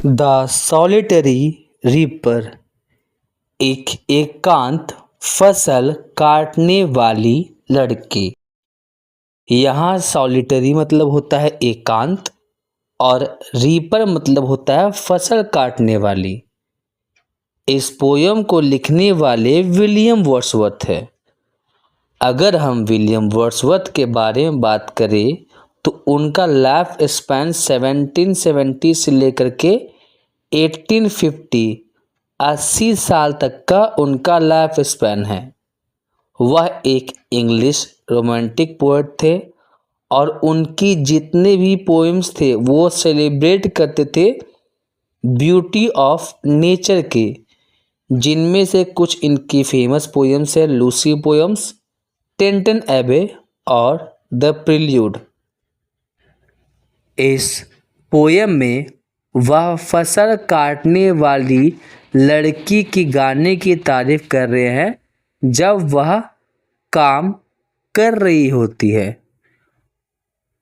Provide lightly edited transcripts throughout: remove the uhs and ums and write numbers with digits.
The solitary reaper, एक एकांत फसल काटने वाली लड़की। यहाँ सॉलिटरी मतलब होता है एकांत और रीपर मतलब होता है फसल काटने वाली। इस पोयम को लिखने वाले विलियम वर्ड्सवर्थ है। अगर हम विलियम वर्ड्सवर्थ के बारे में बात करें तो उनका लाइफ स्पैन 1770 से लेकर के 1850 80 साल तक का उनका लाइफ स्पैन है। वह एक इंग्लिश रोमांटिक पोएट थे और उनकी जितने भी पोएम्स थे वो सेलिब्रेट करते थे ब्यूटी ऑफ नेचर के, जिनमें से कुछ इनकी फेमस पोएम्स है लूसी पोएम्स, टेंटन एबे और द प्रिल्यूड। इस पोयम में वह फसल काटने वाली लड़की की गाने की तारीफ कर रहे हैं जब वह काम कर रही होती है।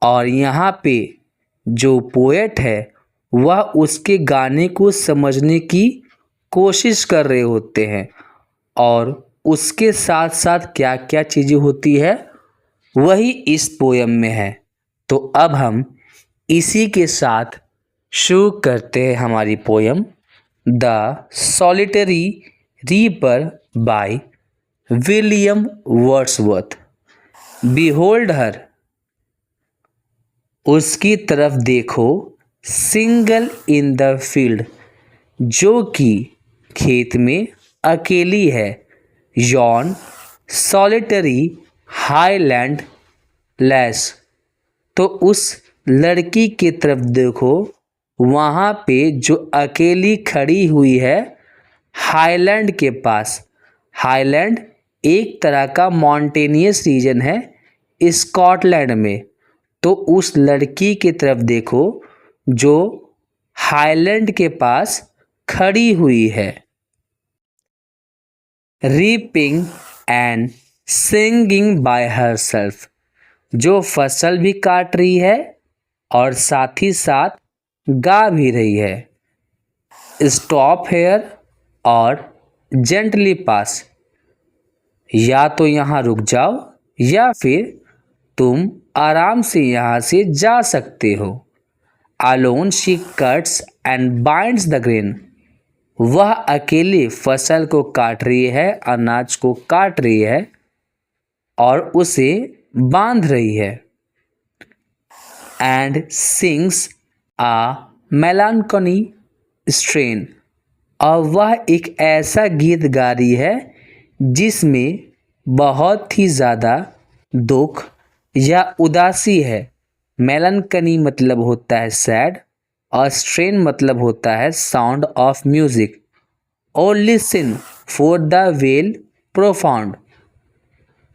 और यहाँ पे जो पोएट है वह उसके गाने को समझने की कोशिश कर रहे होते हैं और उसके साथ साथ क्या क्या चीज़ें होती है वही इस पोयम में है। तो अब हम इसी के साथ शुरू करते हैं हमारी poem the solitary reaper by William Wordsworth. Behold her, उसकी तरफ देखो, सिंगल इन द फील्ड, जो कि खेत में अकेली है, यॉन सॉलिटरी हाईलैंड लैस, तो उस लड़की की तरफ देखो, वहाँ पे जो अकेली खड़ी हुई है हाईलैंड के पास। हाईलैंड एक तरह का माउंटेनियस रीजन है स्कॉटलैंड में। तो उस लड़की की तरफ देखो जो हाईलैंड के पास खड़ी हुई है। Reaping and singing by herself, जो फसल भी काट रही है और साथ ही साथ गा भी रही है। स्टॉप हेयर और जेंटली पास, या तो यहाँ रुक जाओ या फिर तुम आराम से यहाँ से जा सकते हो। Alone she cuts and binds the grain, वह अकेली फसल को काट रही है, अनाज को काट रही है और उसे बांध रही है। एंड सिंग्स आ मेलानकोनी स्ट्रेन, और वह एक ऐसा गीत गा रही है जिसमें बहुत ही ज़्यादा दुख या उदासी है। मेलानकनी मतलब होता है सैड और स्ट्रेन मतलब होता है साउंड ऑफ म्यूजिक। और listen for the well profound,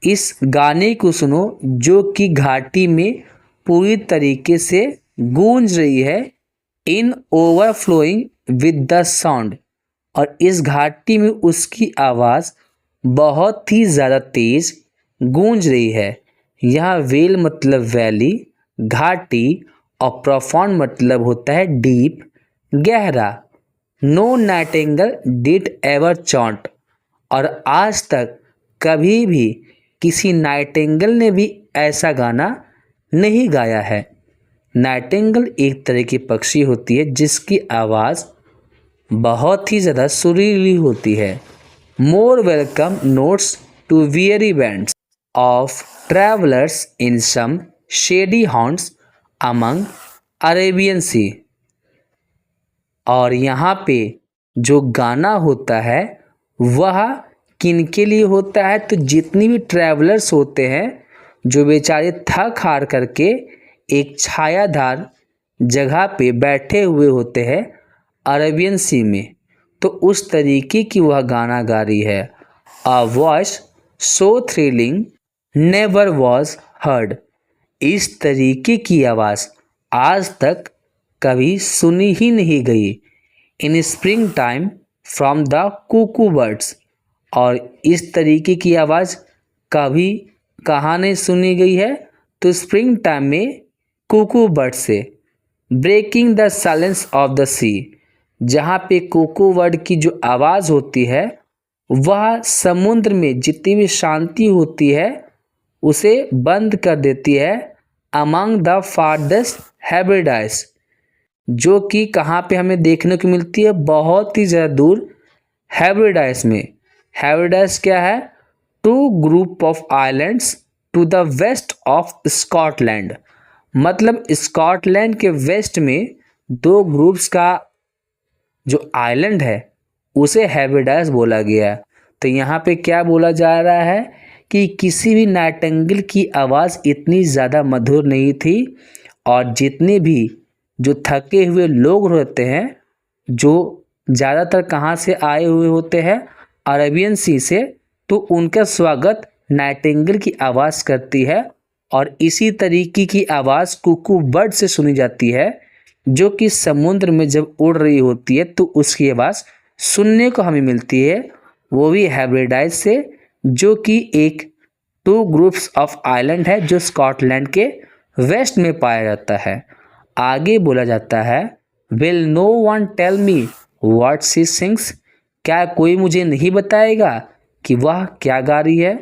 इस गाने को सुनो जो कि घाटी में पूरी तरीके से गूंज रही है। इन ओवरफ्लोइंग विद द साउंड, और इस घाटी में उसकी आवाज़ बहुत ही ज़्यादा तेज गूंज रही है। यहाँ वेल मतलब वैली, घाटी, और प्रोफाउंड मतलब होता है डीप, गहरा। नो नाइटिंगेल डिड एवर चॉन्ट, और आज तक कभी भी किसी नाइटिंगेल ने भी ऐसा गाना नहीं गाया है। नाइटिंगेल एक तरह की पक्षी होती है जिसकी आवाज़ बहुत ही ज़्यादा सुरीली होती है। More welcome notes to weary bands of travelers in some shady haunts among Arabian Sea, और यहाँ पे जो गाना होता है वह किनके लिए होता है, तो जितनी भी ट्रैवलर्स होते हैं जो बेचारे थक हार करके एक छायादार जगह पे बैठे हुए होते हैं अरेबियन सी में, तो उस तरीके की वह गाना गा रही है। A voice so thrilling never was heard, इस तरीके की आवाज़ आज तक कभी सुनी ही नहीं गई। इन spring time from the Kuku birds, और इस तरीके की आवाज़ कभी कहाँ नहीं सुनी गई है, तो स्प्रिंग टाइम में कुकू बर्ड से। Breaking the silence of the sea, जहाँ पे कोको वर्ड की जो आवाज़ होती है वह समुद्र में जितनी भी शांति होती है उसे बंद कर देती है अमंग द फार्देस्ट हेब्रिडाइज, जो कि कहाँ पे हमें देखने को मिलती है, बहुत ही ज़्यादा दूर हेब्रिडाइज में। हेब्रिडाइज क्या है? Two group of islands to the west of Scotland, मतलब स्कॉटलैंड के वेस्ट में दो ग्रुप्स का जो आइलैंड है उसे हेब्रिडाइज बोला गया। तो यहाँ पे क्या बोला जा रहा है कि किसी भी नाइटिंगेल की आवाज़ इतनी ज़्यादा मधुर नहीं थी, और जितने भी जो थके हुए लोग रहते हैं, जो ज़्यादातर कहाँ से आए हुए होते हैं, अरेबियन सी से, तो उनका स्वागत नाइटिंगेल की आवाज़ करती है। और इसी तरीके की आवाज़ कुकू बर्ड से सुनी जाती है, जो कि समुद्र में जब उड़ रही होती है तो उसकी आवाज़ सुनने को हमें मिलती है, वो भी हेब्रिडाइज से, जो कि एक टू ग्रुप्स ऑफ आइलैंड है जो स्कॉटलैंड के वेस्ट में पाया जाता है। आगे बोला जाता है, will no one tell me what she sings, क्या कोई मुझे नहीं बताएगा कि वह क्या गा रही है।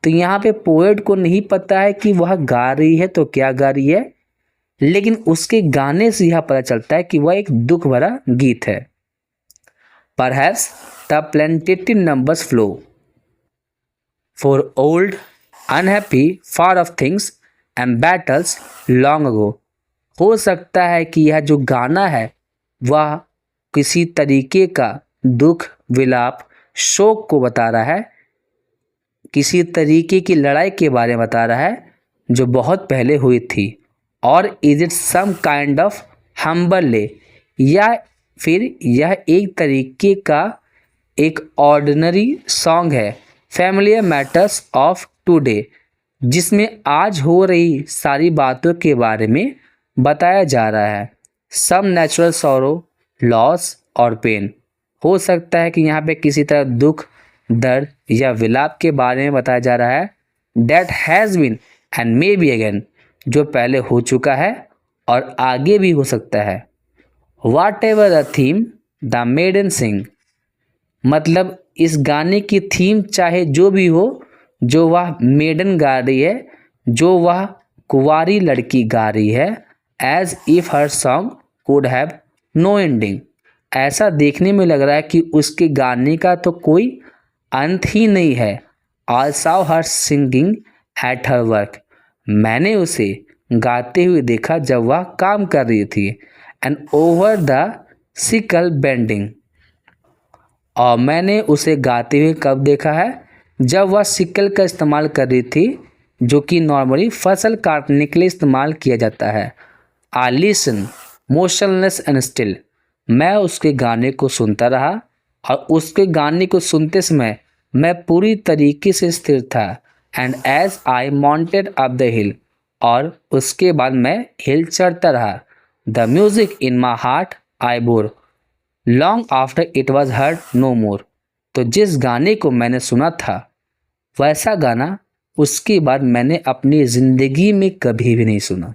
तो यहाँ पे पोएट को नहीं पता है कि वह गा रही है तो क्या गा रही है, लेकिन उसके गाने से यह पता चलता है कि वह एक दुख भरा गीत है। Perhaps the plaintive numbers flow for old, unhappy, far off things and battles long ago। हो सकता है कि यह जो गाना है वह किसी तरीके का दुख, विलाप, शोक को बता रहा है, किसी तरीके की लड़ाई के बारे में बता रहा है जो बहुत पहले हुई थी। और is it some kind of humble, या फिर यह एक तरीके का एक ऑर्डिनरी सॉन्ग है, फैमिलियर मैटर्स ऑफ टुडे, जिसमें आज हो रही सारी बातों के बारे में बताया जा रहा है। सम नेचुरल सॉरो, लॉस और पेन, हो सकता है कि यहाँ पे किसी तरह दुख, दर्द या विलाप के बारे में बताया जा रहा है। That has been and may be again, जो पहले हो चुका है और आगे भी हो सकता है। Whatever the theme the maiden sing, मतलब इस गाने की थीम चाहे जो भी हो, जो वह मेडन गा रही है, जो वह कुंवारी लड़की गा रही है, as if her song could have no ending, ऐसा देखने में लग रहा है कि उसके गाने का तो कोई अंत ही नहीं है। I saw her singing at her work, मैंने उसे गाते हुए देखा जब वह काम कर रही थी। And over the sickle bending, और मैंने उसे गाते हुए कब देखा है? जब वह सिकल का इस्तेमाल कर रही थी, जो कि नॉर्मली फसल काटने के लिए इस्तेमाल किया जाता है। I listen motionless and still, मैं उसके गाने को सुनता रहा, और उसके गाने को सुनते समय मैं पूरी तरीके से स्थिर था। And as I mounted up the hill, और उसके बाद मैं हिल चढ़ता रहा। The music in my heart I bore long after it was heard no more, तो जिस गाने को मैंने सुना था वैसा गाना उसके बाद मैंने अपनी ज़िंदगी में कभी भी नहीं सुना।